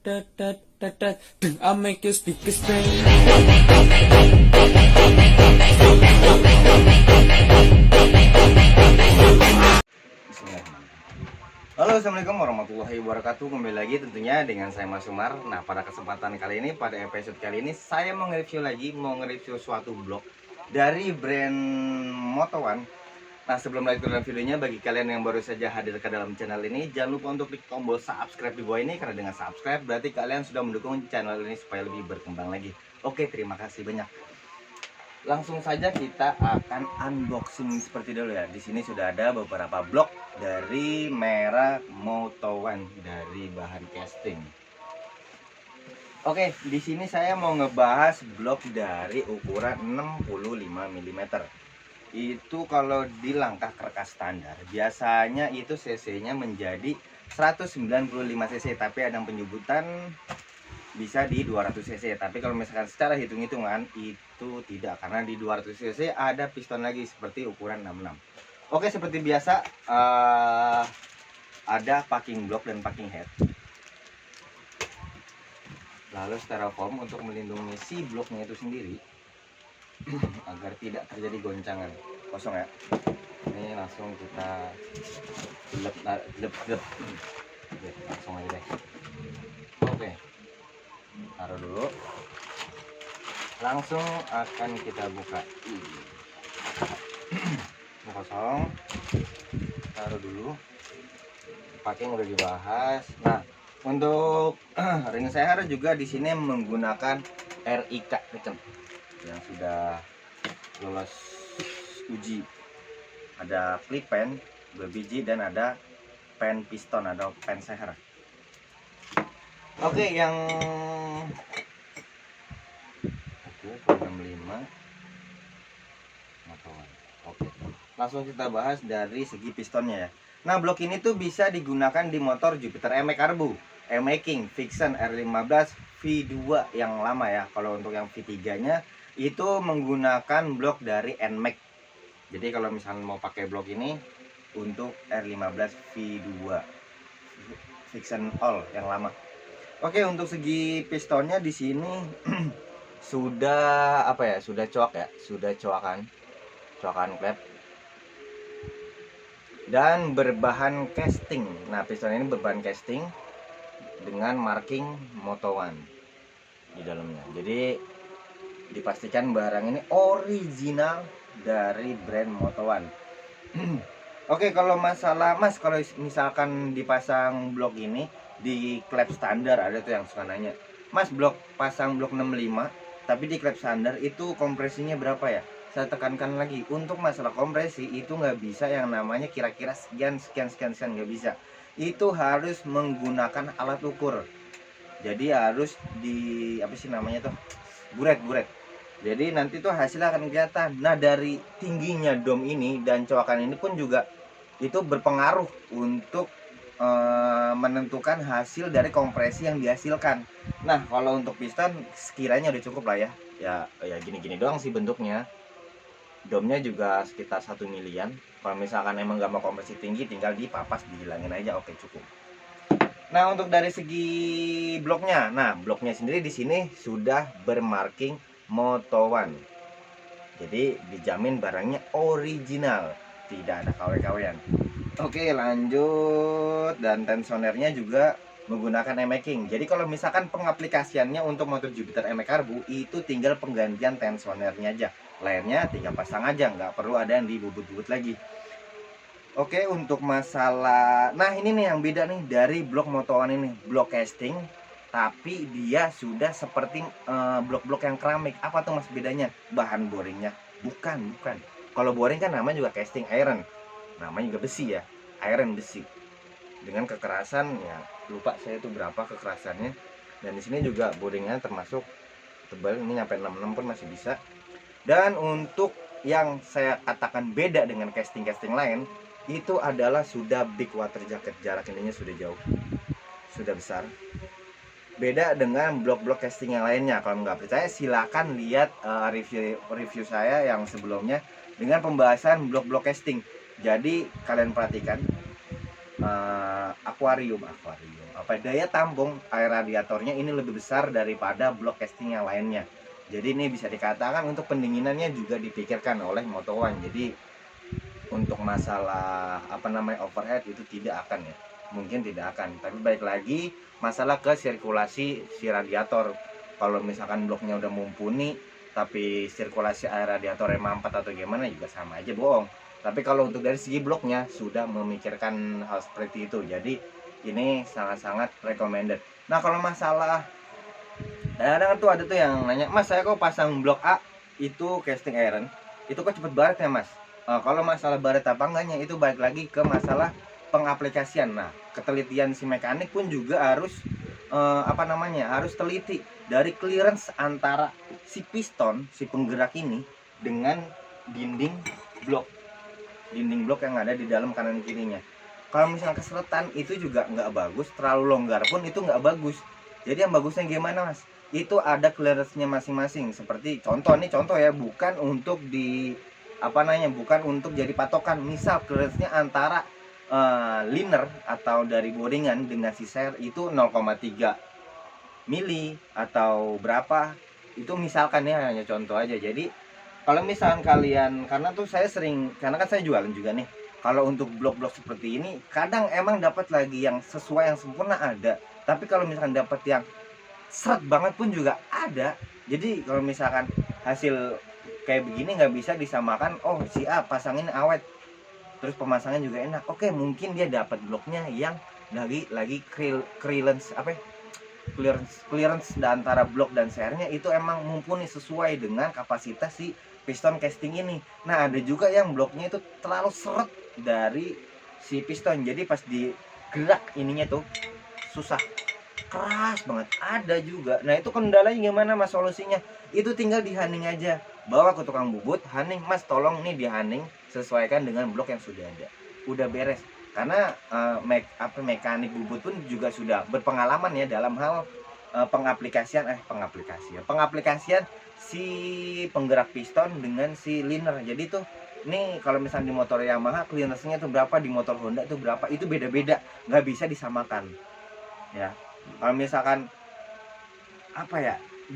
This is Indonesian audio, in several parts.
I make your speakers ring. Halo, assalamualaikum warahmatullahi wabarakatuh. Kembali lagi tentunya dengan saya Mas Umar. Nah, pada kesempatan kali ini, pada episode kali ini, saya mau nge-review suatu blog dari brand Moto One. Nah, sebelum lanjut ke videonya, bagi kalian yang baru saja hadir ke dalam channel ini, jangan lupa untuk klik tombol subscribe di bawah ini, karena dengan subscribe berarti kalian sudah mendukung channel ini supaya lebih berkembang lagi. Oke, terima kasih banyak. Langsung saja kita akan unboxing seperti dulu ya. Di sini sudah ada beberapa blok dari merek Moto One dari bahan casting. Oke, di sini saya mau ngebahas blok dari ukuran 65 mm. Itu kalau di langkah kerkas standar biasanya itu cc-nya menjadi 195 cc, tapi ada yang penyebutan bisa di 200 cc. Tapi kalau misalkan secara hitung-hitungan itu tidak, karena di 200 cc ada piston lagi seperti ukuran 66. Oke, seperti biasa ada packing block dan packing head, lalu styrofoam untuk melindungi si bloknya itu sendiri agar tidak terjadi goncangan. Kosong ya, ini langsung kita gelap langsung aja deh. Oke, taruh dulu, langsung akan kita buka. Ini kosong, taruh dulu. Packing udah dibahas. Nah, untuk ring seher juga di sini menggunakan RIK Kenceng yang sudah lolos uji. Ada clip pen 2 biji dan ada pen piston atau pen seher. Oke, yang 65. Oke, langsung kita bahas dari segi pistonnya ya. Nah, blok ini tuh bisa digunakan di motor Jupiter MX Karbu, MX King, Vixen R15 V2 yang lama ya. Kalau untuk yang V3 nya itu menggunakan blok dari NMAX. Jadi kalau misalnya mau pakai blok ini untuk R15 V2 Vixen All yang lama. Oke, untuk segi pistonnya di sini sudah apa ya? Sudah coak ya, sudah coakan klep dan berbahan casting. Nah, piston ini berbahan casting dengan marking Moto One di dalamnya. Jadi dipastikan barang ini original dari brand Moto One. Oke, kalau masalah Mas, kalau misalkan dipasang blok ini di klep standar, ada tuh yang suka nanya, Mas, pasang blok 65 tapi di klep standar itu kompresinya berapa ya? Saya tekankan lagi, untuk masalah kompresi itu nggak bisa yang namanya kira-kira sekian nggak bisa. Itu harus menggunakan alat ukur. Jadi harus di apa sih namanya tuh, buret. Jadi nanti tuh hasilnya akan kelihatan. Nah, dari tingginya dom ini dan coakan ini pun juga itu berpengaruh untuk menentukan hasil dari kompresi yang dihasilkan. Nah, kalau untuk piston sekiranya udah cukup lah ya. Ya gini-gini doang sih bentuknya. Domnya juga sekitar 1 milian. Kalau misalkan emang gak mau kompresi tinggi, tinggal dipapas, dihilangin aja, oke cukup. Nah, untuk dari segi bloknya, nah bloknya sendiri di sini sudah bermarking Moto One. Jadi dijamin barangnya original, tidak ada KW-KWan. Oke, lanjut. Dan tensionernya juga menggunakan MX King. Jadi kalau misalkan pengaplikasiannya untuk motor Jupiter MX Karbu itu tinggal penggantian tensionernya aja. Lainnya tinggal pasang aja, nggak perlu ada yang dibubut-bubut lagi. Oke, untuk masalah, nah ini nih yang beda nih dari blok Moto One ini, blok casting, tapi dia sudah seperti blok-blok yang keramik. Apa tuh Mas bedanya? Bahan boringnya? Bukan. Kalau boring kan namanya juga casting iron, namanya juga besi ya, iron besi. Dengan kekerasan ya lupa saya itu berapa kekerasannya. Dan di sini juga boringnya termasuk tebal, ini nyampe 66 pun masih bisa. Dan untuk yang saya katakan beda dengan casting lain, itu adalah sudah big water jacket, jarak ininya sudah jauh, sudah besar. Beda dengan blok-blok casting yang lainnya. Kalau nggak percaya silakan lihat review saya yang sebelumnya dengan pembahasan blok-blok casting. Jadi kalian perhatikan akuarium apa daya tampung air radiatornya ini lebih besar daripada blok casting yang lainnya. Jadi ini bisa dikatakan untuk pendinginannya juga dipikirkan oleh Moto One. Jadi untuk masalah overhead itu tidak akan ya, mungkin tidak akan. Tapi baik lagi masalah ke sirkulasi si radiator. Kalau misalkan bloknya udah mumpuni tapi sirkulasi air radiatornya mampet atau gimana juga sama aja bohong. Tapi kalau untuk dari segi bloknya sudah memikirkan hal seperti itu. Jadi ini sangat-sangat recommended. Nah kalau masalah kadang-kadang tuh ada tuh yang nanya, Mas saya kok pasang blok A itu casting iron, itu kok cepet baret ya Mas? Kalau masalah baret apa enggaknya itu balik lagi ke masalah pengaplikasian. Nah ketelitian si mekanik pun juga harus harus teliti dari clearance antara si piston, si penggerak ini dengan dinding blok yang ada di dalam kanan kirinya. Kalau misalnya keseretan itu juga nggak bagus, terlalu longgar pun itu nggak bagus. Jadi yang bagusnya gimana Mas? Itu ada clearance-nya masing-masing. Seperti contoh ya, bukan untuk bukan untuk jadi patokan. Misal clearance-nya antara liner atau dari boringan dengan si share itu 0,3 mili atau berapa. Itu misalkan ya, hanya contoh aja. Jadi kalau misalkan kalian, karena kan saya jualan juga nih. Kalau untuk blok-blok seperti ini, kadang emang dapat lagi yang sesuai yang sempurna ada. Tapi kalau misalkan dapat yang seret banget pun juga ada. Jadi kalau misalkan hasil kayak begini nggak bisa disamakan. Oh si A pasangin awet, terus pemasangan juga enak. Oke mungkin dia dapat bloknya yang lagi clearance antara blok dan sernya itu emang mumpuni sesuai dengan kapasitas si piston casting ini. Nah ada juga yang bloknya itu terlalu seret dari si piston, jadi pas digerak ininya tuh susah, keras banget. Ada juga. Nah itu kendalanya gimana Mas solusinya? Itu tinggal dihanding aja, bawa ke tukang bubut, handing, Mas tolong nih dihanding sesuaikan dengan blok yang sudah ada, udah beres. Karena mekanik bubut pun juga sudah berpengalaman ya dalam hal pengaplikasian si penggerak piston dengan si liner. Jadi tuh nih kalau misalnya di motor Yamaha clearance-nya tuh berapa, di motor Honda tuh berapa, itu beda-beda, nggak bisa disamakan ya. Kalau misalkan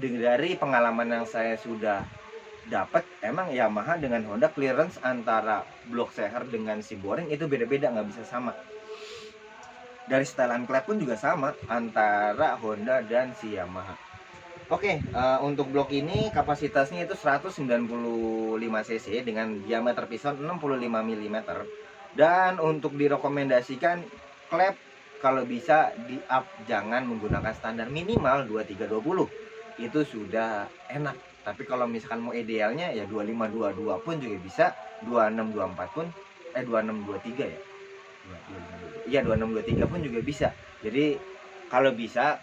dari pengalaman yang saya sudah dapat, emang Yamaha dengan Honda clearance antara blok seher dengan si boring itu beda-beda, nggak bisa sama. Dari setelan klep pun juga sama antara Honda dan si Yamaha. Oke, untuk blok ini kapasitasnya itu 195 cc dengan diameter piston 65 mm. Dan untuk direkomendasikan klep kalau bisa di up, jangan menggunakan standar, minimal 2320. Itu sudah enak. Tapi kalau misalkan mau idealnya ya 2522 pun juga bisa, 2624 pun 2623 ya. Iya 2623 pun juga bisa. Jadi kalau bisa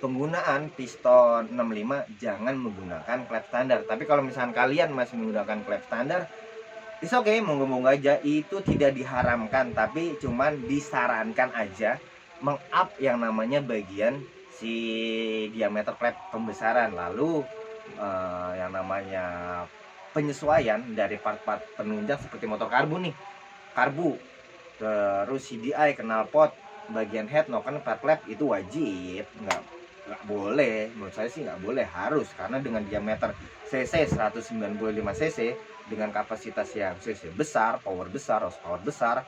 penggunaan piston 65 jangan menggunakan klep standar. Tapi kalau misalkan kalian masih menggunakan klep standar, it's okay, monggo-monggo aja. Itu tidak diharamkan, tapi cuman disarankan aja meng-up yang namanya bagian si diameter klep pembesaran. Lalu yang namanya penyesuaian dari part-part penunjang seperti motor karbu, terus CDI, knalpot, bagian head, noken, part klep itu wajib, nggak boleh, menurut saya sih nggak boleh, harus. Karena dengan diameter cc 195 cc dengan kapasitas yang cc besar, power besar, horsepower besar,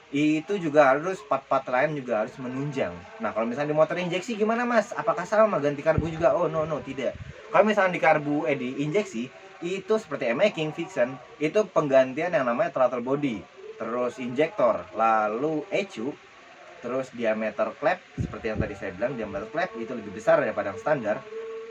itu juga harus part-part lain juga harus menunjang. Nah kalau misalnya di motor injeksi gimana Mas? Apakah sama ganti karbu juga? Oh no tidak. Kalau misalnya di karbu di injeksi itu seperti making fiction, itu penggantian yang namanya throttle body, terus injektor, lalu ECU, terus diameter klep seperti yang tadi saya bilang, diameter klep itu lebih besar daripada yang standar,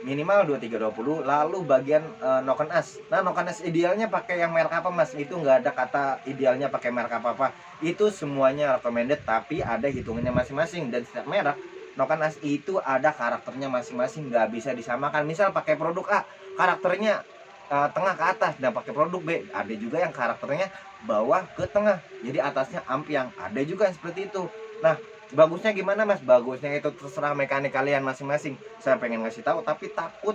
minimal 2320. Lalu bagian noken as. Nah noken as idealnya pakai yang merek apa Mas? Itu nggak ada kata idealnya pakai merek apa-apa, itu semuanya recommended, tapi ada hitungannya masing-masing. Dan setiap merek noken as itu ada karakternya masing-masing, nggak bisa disamakan. Misal pakai produk A karakternya tengah ke atas, dan pakai produk B ada juga yang karakternya bawah ke tengah, jadi atasnya ampiang, ada juga yang seperti itu. Nah bagusnya gimana Mas? Bagusnya itu terserah mekanik kalian masing-masing. Saya pengen ngasih tahu tapi takut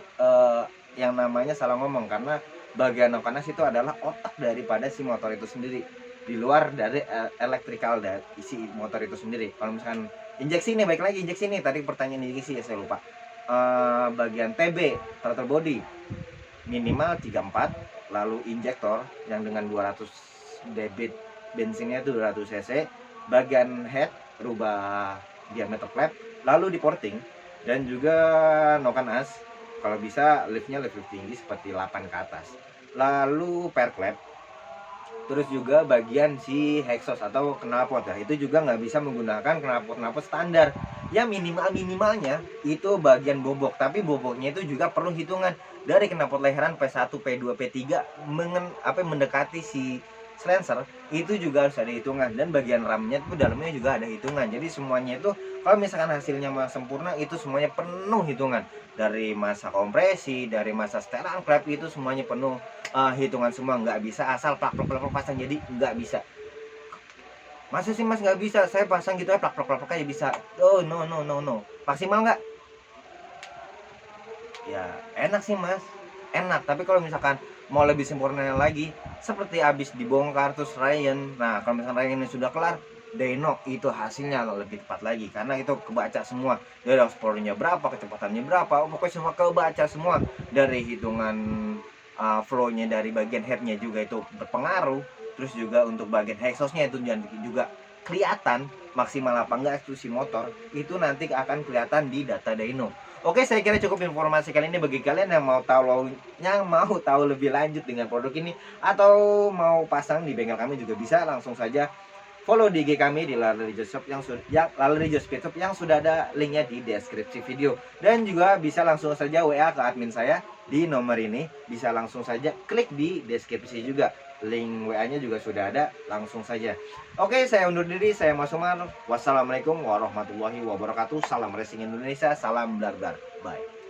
yang namanya salah ngomong, karena bagian noken as itu adalah otak daripada si motor itu sendiri. di luar dari electrical dari isi motor itu sendiri. Kalau misalkan injeksi nih, baik lagi injeksi nih, tadi pertanyaan injeksi ya saya lupa. Bagian TB, throttle body minimal 34, lalu injektor yang dengan 200 debit bensinnya itu 200 cc, bagian head rubah diameter flap, lalu di porting, dan juga noken as, kalau bisa liftnya lift tinggi seperti 8 ke atas, lalu pair clap, terus juga bagian si exhaust atau knalpot ya, itu juga nggak bisa menggunakan knalpot standar. Ya minimalnya itu bagian bobok, tapi boboknya itu juga perlu hitungan dari knalpot leheran P1, P2, P3 mendekati si silencer, itu juga harus ada hitungan, dan bagian ramnya itu dalamnya juga ada hitungan. Jadi semuanya itu kalau misalkan hasilnya sempurna, itu semuanya penuh hitungan, dari masa kompresi, dari masa setelan klep, itu semuanya penuh hitungan semua. Nggak bisa asal plak pasang, jadi nggak bisa. Masa sih mas nggak bisa, saya pasang gitu ya plak aja bisa? Oh no, maksimal nggak? Ya enak sih mas, enak, tapi kalau misalkan mau lebih sempurna lagi, seperti habis dibongkar terus Ryan, nah kalau misalkan Ryan ini sudah kelar, dyno itu hasilnya lebih tepat lagi, karena itu kebaca semua dari horsepower-nya berapa, kecepatannya berapa, pokoknya semua kebaca semua. Dari hitungan flow-nya dari bagian head-nya juga itu berpengaruh. Terus juga untuk bagian exhaust-nya itu juga kelihatan maksimal apa enggak itu si motor, itu nanti akan kelihatan di data dyno. Oke, saya kira cukup informasi kali ini. Bagi kalian yang mau tahu lebih lanjut dengan produk ini, atau mau pasang di bengkel kami, juga bisa langsung saja follow di IG kami di Lalerijo Shop Lalerijo Speed Shop yang sudah ada linknya di deskripsi video. Dan juga bisa langsung saja WA ke admin saya di nomor ini, bisa langsung saja klik di deskripsi juga, link WA-nya juga sudah ada, langsung saja. Oke, saya undur diri, saya Mas Umar. Wassalamualaikum warahmatullahi wabarakatuh. Salam racing Indonesia, salam Dargar. Bye.